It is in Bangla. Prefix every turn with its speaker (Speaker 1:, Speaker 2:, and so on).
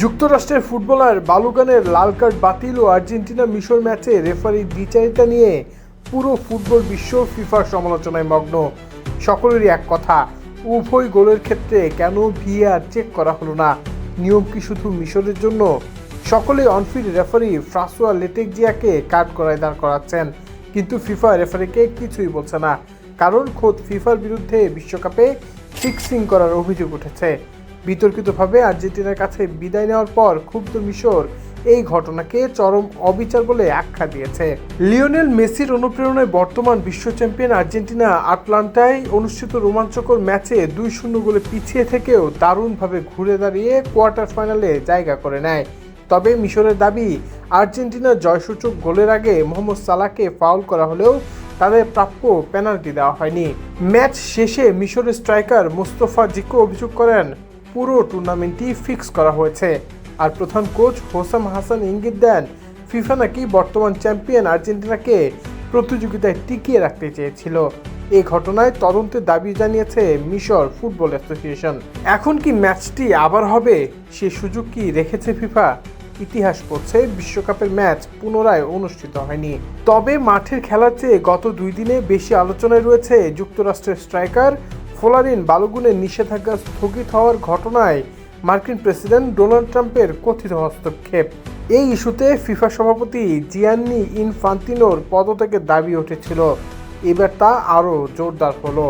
Speaker 1: যুক্তরাষ্ট্রের ফুটবলার বালুগানের লাল কার্ড বাতিল ও আর্জেন্টিনা মিশর ম্যাচে রেফারির দ্বিচারিতা নিয়ে পুরো ফুটবল বিশ্ব ফিফার সমালোচনায় মগ্ন। সকলেরই এক কথা, উভয় গোলের ক্ষেত্রে কেন ভিএআর চেক করা হলো না? নিয়ম কি শুধু মিশরের জন্য? সকলেই অনফিল্ড রেফারি ফ্রাসোয়া লেটেকজিয়াকে কার্ড করায় দাঁড় করাচ্ছেন, কিন্তু ফিফা রেফারিকে কিছুই বলছে না। কারণ খোদ ফিফার বিরুদ্ধে বিশ্বকাপে ফিক্সিং করার অভিযোগ উঠেছে। বিতর্কিতভাবে আর্জেন্টিনার কাছে বিদায় নেওয়ার পর ক্ষুব্ধ মিশর এই ঘটনাকে চরম অবিচার বলে আখ্যা দিয়েছে। লিওনেল মেসির অনুপ্রেরণায় বর্তমান বিশ্ব চ্যাম্পিয়ন আর্জেন্টিনা আটলান্টায় অনুষ্ঠিত রোমাঞ্চকর ম্যাচে 2-0 গোলে পিছিয়ে থেকেও দারুণভাবে ঘুরে দাঁড়িয়ে কোয়ার্টার ফাইনালে জায়গা করে নেয়। তবে মিশরের দাবি, আর্জেন্টিনার জয়সূচক গোলের আগে মোহাম্মদ সালাহকে ফাউল করা হলেও তাদের প্রাপ্য পেনাল্টি দেওয়া হয়নি। ম্যাচ শেষে মিশরের স্ট্রাইকার মুস্তফা জিকো অভিযোগ করেন, পুরো টুর্নামেন্টই ফিক্স করা হয়েছে। আর প্রধান কোচ হোসাম হাসান ইঙ্গিত দেন, ফিফা নাকি বর্তমান চ্যাম্পিয়ন আর্জেন্টিনাকে প্রতিযোগিতায় টিকিয়ে রাখতে চেয়েছিল। এই ঘটনায় তদন্তের দাবি জানিয়েছে মিশর ফুটবল অ্যাসোসিয়েশন। এখন কি ম্যাচটি আবার হবে, সে সুযোগ কি রেখেছে ফিফা? ইতিহাস বলছে বিশ্বকাপের ম্যাচ পুনরায় অনুষ্ঠিত হয়নি। তবে মাঠের খেলার চেয়ে গত 2 দিনে বেশি আলোচনায় রয়েছে যুক্তরাষ্ট্রের স্ট্রাইকার ফ্লোরিন বালোগুনের নিষেধাজ্ঞা স্থগিত হওয়ার ঘটনায় মার্কিন প্রেসিডেন্ট ডোনাল্ড ট্রাম্পের কথিত হস্তক্ষেপ। এই ইস্যুতে ফিফা সভাপতি জিয়ান্নি ইনফান্তিনোর পদত্যাগের দাবি উঠেছিল। এবার তা আরও জোরদার হলো।